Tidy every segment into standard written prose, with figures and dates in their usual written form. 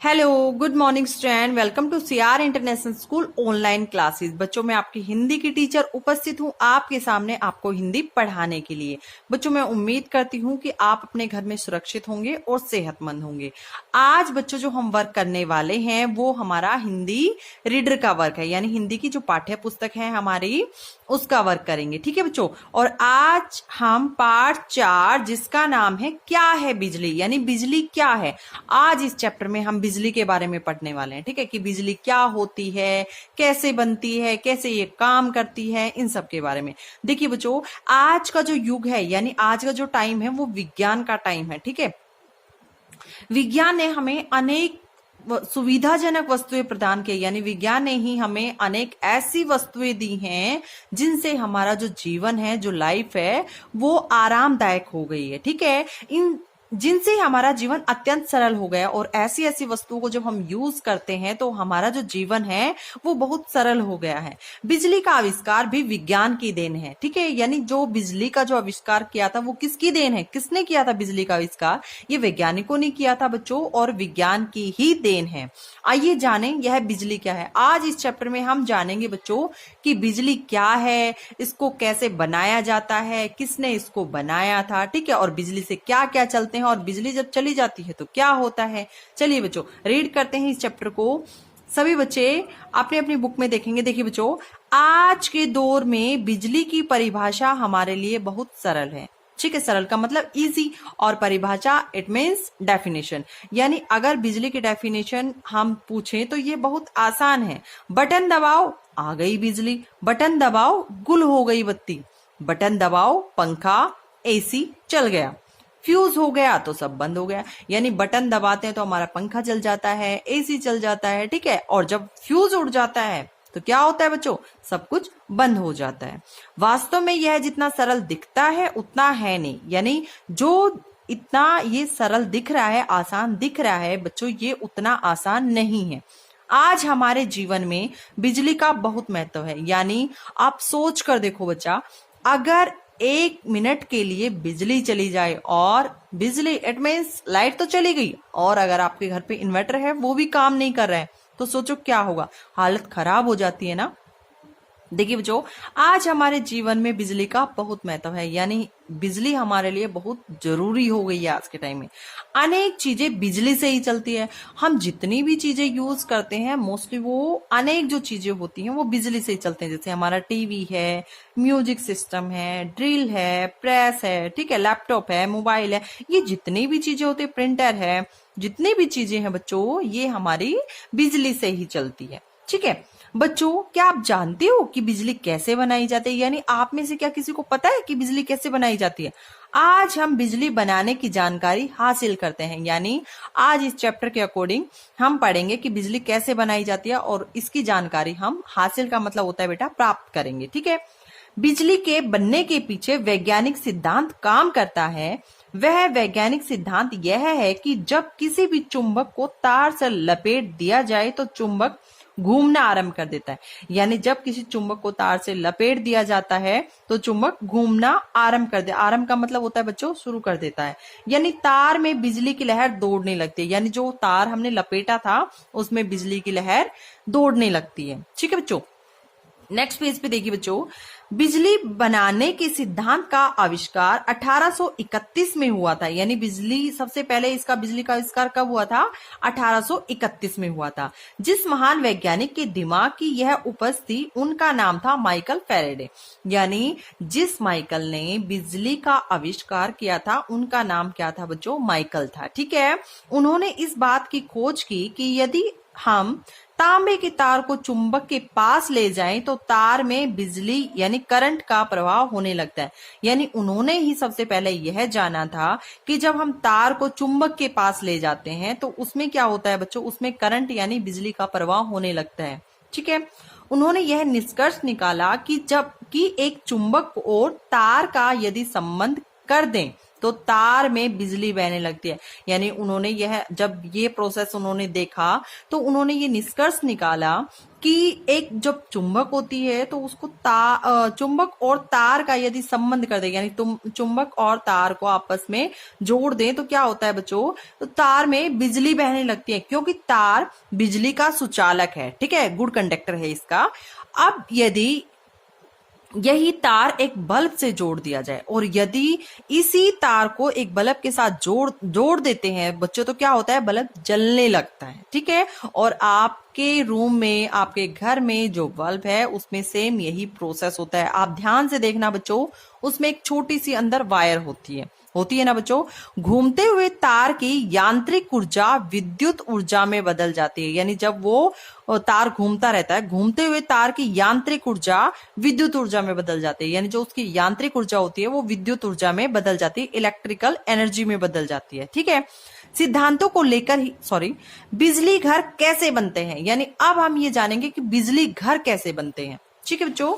Hello, good morning student. Welcome to CR international school online classes. बच्चों, मैं आपकी हिंदी की टीचर उपस्थित हूं आपके सामने आपको हिंदी पढ़ाने के लिए। बच्चों, मैं उम्मीद करती हूं कि आप अपने घर में सुरक्षित होंगे और सेहतमंद होंगे। आज बच्चों जो हम वर्क करने वाले हैं वो हमारा हिंदी रीडर का वर्क है, यानी हिंदी की जो पाठ्य पुस्तक है हमारी उसका वर्क करेंगे। ठीक है बच्चों, और आज हम पार्ट 4 जिसका नाम है क्या है बिजली, यानी बिजली क्या है, आज इस चैप्टर में हम बिजली के बारे में पढ़ने वाले हैं। ठीक है, कि बिजली क्या होती है, कैसे बनती है, कैसे ये काम करती है, इन सब के बारे में। देखिए बच्चों, आज का जो युग है यानी आज का जो टाइम है वो विज्ञान का टाइम है। ठीक है, विज्ञान ने हमें अनेक सुविधाजनक वस्तुएं प्रदान की, यानी विज्ञान ने ही हमें अनेक ऐसी वस्तुएं दी हैं जिनसे हमारा जो जीवन है, जो लाइफ है, वो आरामदायक हो गई है। ठीक है, इन जिनसे हमारा जीवन अत्यंत सरल हो गया, और ऐसी ऐसी वस्तुओं को जब हम यूज करते हैं तो हमारा जो जीवन है वो बहुत सरल हो गया है। बिजली का आविष्कार भी विज्ञान की देन है। ठीक है, यानी जो बिजली का जो आविष्कार किया था वो किसकी देन है, किसने किया था बिजली का आविष्कार? ये वैज्ञानिकों ने किया था बच्चों, और विज्ञान की ही देन है। आइए जानें यह बिजली क्या है। आज इस चैप्टर में हम जानेंगे बच्चों कि बिजली क्या है, इसको कैसे बनाया जाता है, किसने इसको बनाया था। ठीक है, और बिजली से क्या क्या चलते हैं, और बिजली जब चली जाती है तो क्या होता है। चलिए बच्चों रीड करते हैं इस चैप्टर को। सभी बच्चे अपने अपनी बुक में देखेंगे। देखिए बच्चों, आज के दौर में बिजली की परिभाषा हमारे लिए बहुत सरल है। ठीक है, सरल का मतलब इजी, और परिभाषा इट मीन्स डेफिनेशन, यानी अगर बिजली की डेफिनेशन हम पूछें तो ये बहुत आसान है। बटन दबाओ आ गई बिजली, बटन दबाओ गुल हो गई बत्ती, बटन दबाओ पंखा एसी चल गया, फ्यूज हो गया तो सब बंद हो गया। यानी बटन दबाते हैं तो हमारा पंखा चल जाता है, एसी चल जाता है। ठीक है, और जब फ्यूज उड़ जाता है तो क्या होता है बच्चों, सब कुछ बंद हो जाता है। वास्तव में यह जितना सरल दिखता है उतना है नहीं, यानी जो इतना ये सरल दिख रहा है, आसान दिख रहा है बच्चों, ये उतना आसान नहीं है। आज हमारे जीवन में बिजली का बहुत महत्व है। यानी आप सोच कर देखो बच्चा, अगर 1 मिनट के लिए बिजली चली जाए, और बिजली इट मीन्स लाइट तो चली गई, और अगर आपके घर पे इन्वर्टर है वो भी काम नहीं कर रहा है, तो सोचो क्या होगा, हालत खराब हो जाती है ना। देखिए बच्चों, आज हमारे जीवन में बिजली का बहुत महत्व है, यानी बिजली हमारे लिए बहुत जरूरी हो गई है आज के टाइम में। अनेक चीजें बिजली से ही चलती है। हम जितनी भी चीजें यूज करते हैं मोस्टली वो अनेक जो चीजें होती हैं वो बिजली से ही चलते हैं। जैसे हमारा टीवी है, म्यूजिक सिस्टम है, ड्रिल है, प्रेस है, ठीक है, लैपटॉप है, मोबाइल है, ये जितनी भी चीजें होती है, प्रिंटर है, जितनी भी चीजें हैं बच्चों, ये हमारी बिजली से ही चलती है। ठीक है बच्चों, क्या आप जानते हो कि बिजली कैसे बनाई जाती है? यानी आप में से क्या किसी को पता है कि बिजली कैसे बनाई जाती है? आज हम बिजली बनाने की जानकारी हासिल करते हैं, यानी आज इस चैप्टर के अकॉर्डिंग हम पढ़ेंगे कि बिजली कैसे बनाई जाती है, और इसकी जानकारी हम हासिल का मतलब होता है बेटा प्राप्त करेंगे। ठीक है, बिजली के बनने के पीछे वैज्ञानिक सिद्धांत काम करता है। वह वैज्ञानिक सिद्धांत यह है कि जब किसी भी चुंबक को तार से लपेट दिया जाए तो चुंबक घूमना आरंभ कर देता है। यानी जब किसी चुंबक को तार से लपेट दिया जाता है तो चुंबक घूमना आरंभ कर दे। आरंभ का मतलब होता है बच्चों शुरू कर देता है, यानी तार में बिजली की लहर दौड़ने लगती है। यानी जो तार हमने लपेटा था उसमें बिजली की लहर दौड़ने लगती है। ठीक है बच्चों, नेक्स्ट पेज पे देखिए बच्चों, बिजली बनाने के सिद्धांत का आविष्कार 1831 में हुआ था। यानी बिजली सबसे पहले इसका बिजली का आविष्कार कब हुआ था? 1831 में हुआ था। जिस महान वैज्ञानिक के दिमाग की यह उपज थी उनका नाम था माइकल फैराडे। यानी जिस माइकल ने बिजली का आविष्कार किया था उनका नाम क्या था बच्चों? माइकल था। ठीक है, उन्होंने इस बात की खोज की कि यदि हम तांबे के तार को चुंबक के पास ले जाएं तो तार में बिजली यानी करंट का प्रवाह होने लगता है। यानी उन्होंने ही सबसे पहले यह जाना था कि जब हम तार को चुंबक के पास ले जाते हैं तो उसमें क्या होता है बच्चों? उसमें करंट यानी बिजली का प्रवाह होने लगता है। ठीक है, उन्होंने यह निष्कर्ष निकाला कि जब कि एक चुंबक और तार का यदि संबंध कर दें तो तार में बिजली बहने लगती है। यानी उन्होंने यह जब ये प्रोसेस उन्होंने देखा तो उन्होंने ये निष्कर्ष निकाला कि एक जब चुंबक होती है तो उसको चुंबक और तार का यदि संबंध कर दे, यानी तुम चुंबक और तार को आपस में जोड़ दें तो क्या होता है बच्चों, तो तार में बिजली बहने लगती है, क्योंकि तार बिजली का सुचालक है, ठीक है, गुड कंडक्टर है इसका। अब यदि यही तार एक बल्ब से जोड़ दिया जाए और यदि इसी तार को एक बल्ब के साथ जोड़ देते हैं बच्चों, तो क्या होता है, बल्ब जलने लगता है, ठीक है। और आपके रूम में, आपके घर में जो बल्ब है उसमें सेम यही प्रोसेस होता है। आप ध्यान से देखना बच्चों, उसमें एक छोटी सी अंदर वायर होती है ना बच्चों। घूमते हुए तार की यांत्रिक ऊर्जा विद्युत ऊर्जा में बदल जाती है, यानी जब वो तार घूमता रहता है, घूमते हुए तार की यांत्रिक ऊर्जा विद्युत ऊर्जा में बदल जाती है, यानी जो उसकी यांत्रिक ऊर्जा होती है वो विद्युत ऊर्जा में बदल जाती है, इलेक्ट्रिकल एनर्जी में बदल जाती है, ठीक है। सिद्धांतों को लेकर ही बिजली घर कैसे बनते हैं, यानी अब हम ये जानेंगे कि बिजली घर कैसे बनते हैं, ठीक है बच्चों।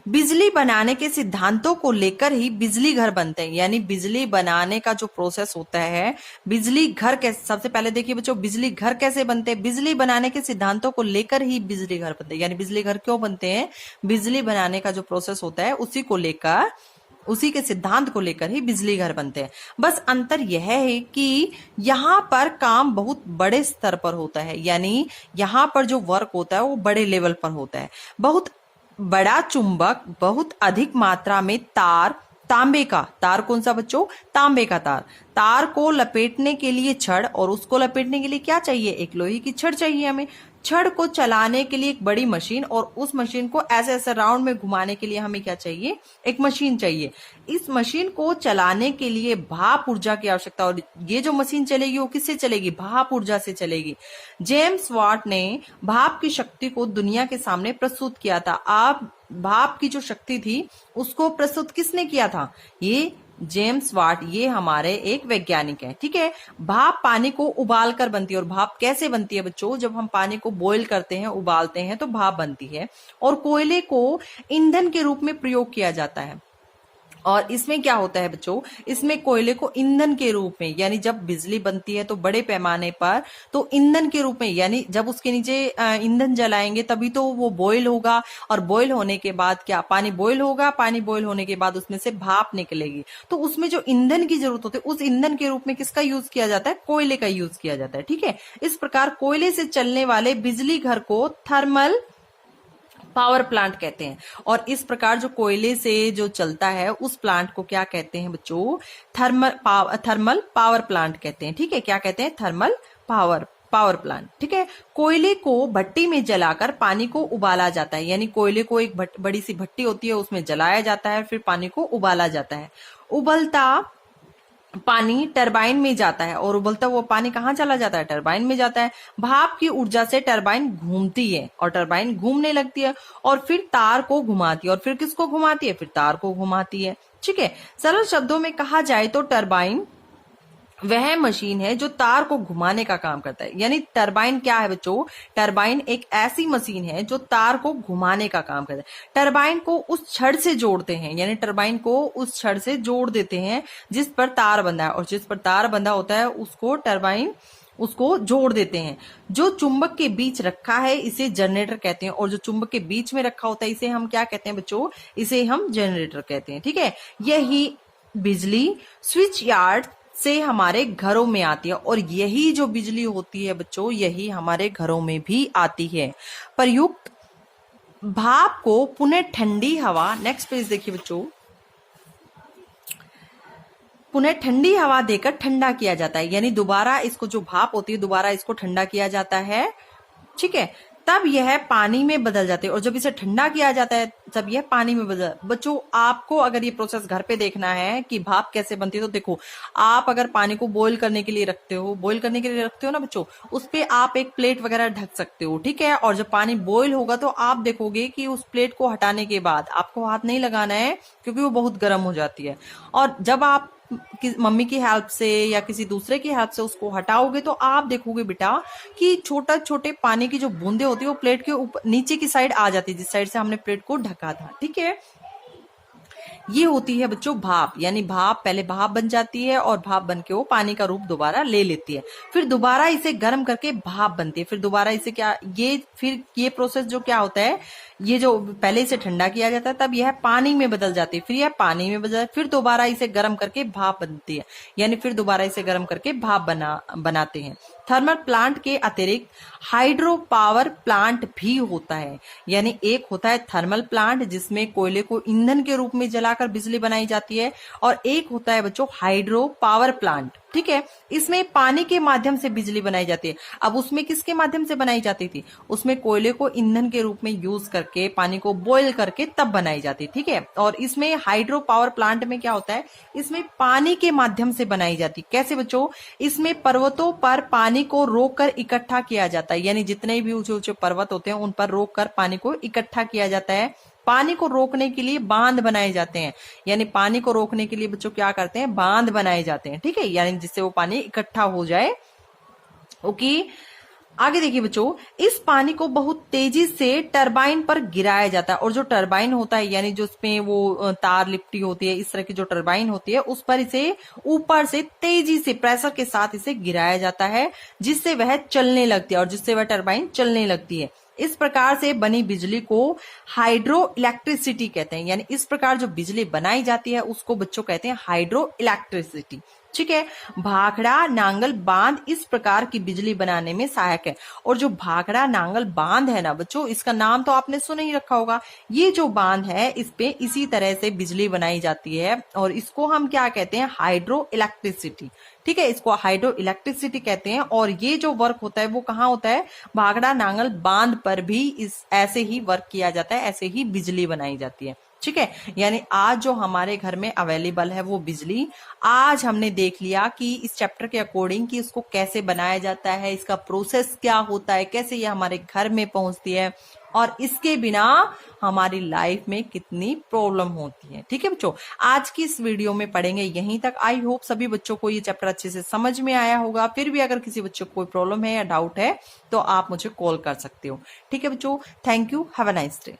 बिजली बनाने के सिद्धांतों को लेकर ही बिजली घर बनते हैं, यानी बिजली बनाने का जो प्रोसेस होता है, बिजली घर कैसे, सबसे पहले देखिए बच्चों, बिजली घर कैसे बनते हैं, बिजली बनाने के सिद्धांतों को लेकर ही बिजली घर बनते हैं। यानी बिजली घर क्यों बनते हैं, बिजली बनाने का जो प्रोसेस होता है उसी को लेकर, उसी के सिद्धांत को लेकर ही बिजली घर बनते हैं। बस अंतर यह है कि यहाँ पर काम बहुत बड़े स्तर पर होता है, यानी यहाँ पर जो वर्क होता है वो बड़े लेवल पर होता है। बहुत बड़ा चुंबक, बहुत अधिक मात्रा में तांबे का तार, कौन सा बच्चों, तांबे का तार को लपेटने के लिए छड़, और उसको लपेटने के लिए क्या चाहिए, एक लोहे की छड़ चाहिए हमें। छड़ को चलाने के लिए एक बड़ी मशीन, और उस मशीन को ऐसे ऐसे राउंड में घुमाने के लिए हमें क्या चाहिए, एक मशीन चाहिए। इस मशीन को चलाने के लिए भाप ऊर्जा की आवश्यकता, और ये जो मशीन चलेगी वो किससे चलेगी, भाप ऊर्जा से चलेगी। जेम्स वाट ने भाप की शक्ति को दुनिया के सामने प्रस्तुत किया था। आप भाप की जो शक्ति थी उसको प्रस्तुत किसने किया था, ये जेम्स वाट, ये हमारे एक वैज्ञानिक हैं, ठीक है। भाप पानी को उबाल कर बनती है, और भाप कैसे बनती है बच्चों, जब हम पानी को बॉईल करते हैं, उबालते हैं तो भाप बनती है, और कोयले को ईंधन के रूप में प्रयोग किया जाता है। और इसमें क्या होता है बच्चों, इसमें कोयले को ईंधन के रूप में, यानी जब बिजली बनती है तो बड़े पैमाने पर, तो ईंधन के रूप में, यानी जब उसके नीचे ईंधन जलाएंगे तभी तो वो बॉईल होगा, और बॉईल होने के बाद क्या, पानी बॉईल होगा, पानी बॉईल होने के बाद उसमें से भाप निकलेगी, तो उसमें जो ईंधन की जरूरत होती है उस ईंधन के रूप में किसका यूज किया जाता है, कोयले का यूज किया जाता है, ठीक है। इस प्रकार कोयले से चलने वाले बिजली घर को थर्मल पावर प्लांट कहते हैं, और इस प्रकार जो कोयले से जो चलता है उस प्लांट को क्या कहते हैं बच्चों, थर्मल पावर प्लांट कहते हैं, ठीक है। क्या कहते हैं, थर्मल पावर प्लांट, ठीक है। कोयले को भट्टी में जलाकर पानी को उबाला जाता है, यानी कोयले को एक बड़ी सी भट्टी होती है उसमें जलाया जाता है, फिर पानी को उबाला जाता है। उबलता पानी टरबाइन में जाता है, और उबलता हुआ पानी कहाँ चला जाता है, टरबाइन में जाता है। भाप की ऊर्जा से टरबाइन घूमती है, और टरबाइन घूमने लगती है, और फिर तार को घुमाती है, और फिर किसको घुमाती है, फिर तार को घुमाती है, ठीक है। सरल शब्दों में कहा जाए तो टरबाइन वह मशीन है जो तार को घुमाने का काम करता है, यानी टरबाइन क्या है बच्चों, टरबाइन एक ऐसी मशीन है जो तार को घुमाने का काम करता है। टरबाइन को उस छड़ से जोड़ते हैं, यानी टरबाइन को उस छड़ से जोड़ देते हैं जिस पर तार बंधा है, और जिस पर तार बंधा होता है उसको टरबाइन उसको जोड़ देते हैं। जो चुंबक के बीच रखा है इसे जनरेटर कहते हैं, और जो चुंबक के बीच में रखा होता है इसे हम क्या कहते हैं बच्चों, इसे हम जनरेटर कहते हैं, ठीक है। यही बिजली स्विच यार्ड से हमारे घरों में आती है, और यही जो बिजली होती है बच्चों, यही हमारे घरों में भी आती है। प्रयुक्त भाप को पुनः ठंडी हवा, नेक्स्ट पेज देखिए बच्चों, पुनः ठंडी हवा देकर ठंडा किया जाता है, यानी दोबारा इसको जो भाप होती है दोबारा इसको ठंडा किया जाता है, ठीक है। तब यह पानी में बदल जाते हैं, और जब इसे ठंडा किया जाता है तब यह पानी में बदल। बच्चों आपको अगर ये प्रोसेस घर पे देखना है कि भाप कैसे बनती है, तो देखो, आप अगर पानी को बॉईल करने के लिए रखते हो ना बच्चों, उस पे आप एक प्लेट वगैरह ढक सकते हो, ठीक है। और जब पानी बॉईल होगा तो आप देखोगे कि उस प्लेट को हटाने के बाद आपको हाथ नहीं लगाना है, क्योंकि वो बहुत गर्म हो जाती है। और जब आप मम्मी की हेल्प से या किसी दूसरे की हेल्प से उसको हटाओगे तो आप देखोगे बेटा कि छोटे पानी की जो बूंदे होती है वो प्लेट के ऊपर नीचे की साइड आ जाती है, जिस साइड से हमने प्लेट को ढका था, ठीक है। ये होती है बच्चों भाप, यानी भाप पहले भाप बन जाती है और भाप बन के वो पानी का रूप दोबारा ले लेती है, फिर दोबारा इसे गर्म करके भाप बनती है, फिर दोबारा इसे क्या फिर ये प्रोसेस जो क्या होता है, ये जो पहले इसे ठंडा किया जाता है तब यह पानी में बदल जाती है, फिर यह पानी में बदल, फिर दोबारा इसे गर्म करके भाप बनती है, यानी फिर दोबारा इसे गर्म करके भाप बनाते हैं। थर्मल प्लांट के अतिरिक्त हाइड्रो पावर प्लांट भी होता है, यानी एक होता है थर्मल प्लांट जिसमें कोयले को ईंधन के रूप में जलाकर बिजली बनाई जाती है, और एक होता है बच्चों हाइड्रो पावर प्लांट, ठीक है, इसमें पानी के माध्यम से बिजली बनाई जाती है। अब उसमें किसके माध्यम से बनाई जाती थी, उसमें कोयले को ईंधन के रूप में यूज करके पानी को बॉयल करके तब बनाई जाती, ठीक है। और इसमें हाइड्रो पावर प्लांट में क्या होता है, इसमें पानी के माध्यम से बनाई जाती। कैसे बच्चों, इसमें पर्वतों पर पानी को रोककर इकट्ठा किया जाता है, यानी जितने भी ऊंचे ऊंचे पर्वत होते हैं उन पर रोककर पानी को इकट्ठा किया जाता है। पानी को रोकने के लिए बांध बनाए जाते हैं, यानी पानी को रोकने के लिए बच्चों क्या करते हैं, बांध बनाए जाते हैं, ठीक है, यानी जिससे वो पानी इकट्ठा हो जाए। ओके, आगे देखिए बच्चों, इस पानी को बहुत तेजी से टरबाइन पर गिराया जाता है, और जो टरबाइन होता है यानी जो उसमें वो तार लिपटी होती है, इस तरह की जो टरबाइन होती है उस पर इसे ऊपर से तेजी से प्रेशर के साथ इसे गिराया जाता है, जिससे वह चलने लगती है और जिससे वह टरबाइन चलने लगती है। इस प्रकार से बनी बिजली को हाइड्रो इलेक्ट्रिसिटी कहते हैं, यानी इस प्रकार जो बिजली बनाई जाती है उसको बच्चों कहते हैं हाइड्रो इलेक्ट्रिसिटी, ठीक है। भाखड़ा नांगल बांध इस प्रकार की बिजली बनाने में सहायक है, और जो भाखड़ा नांगल बांध है ना बच्चों, इसका नाम तो आपने सुन ही रखा होगा। ये जो बांध है इस पे इसी तरह से बिजली बनाई जाती है, और इसको हम क्या कहते हैं, हाइड्रो इलेक्ट्रिसिटी, ठीक है, इसको हाइड्रो इलेक्ट्रिसिटी कहते हैं। और ये जो वर्क होता है वो कहाँ होता है, भाखड़ा नांगल बांध पर भी इस ऐसे ही वर्क किया जाता है, ऐसे ही बिजली बनाई जाती है, ठीक है। यानी आज जो हमारे घर में अवेलेबल है वो बिजली, आज हमने देख लिया कि इस चैप्टर के अकॉर्डिंग कि इसको कैसे बनाया जाता है, इसका प्रोसेस क्या होता है, कैसे ये हमारे घर में पहुंचती है, और इसके बिना हमारी लाइफ में कितनी प्रॉब्लम होती है, ठीक है बच्चों। आज की इस वीडियो में पढ़ेंगे यहीं तक। आई होप सभी बच्चों को ये चैप्टर अच्छे से समझ में आया होगा। फिर भी अगर किसी बच्चे को कोई प्रॉब्लम है या डाउट है तो आप मुझे कॉल कर सकते हो, ठीक है बच्चों। Thank you, have a nice day.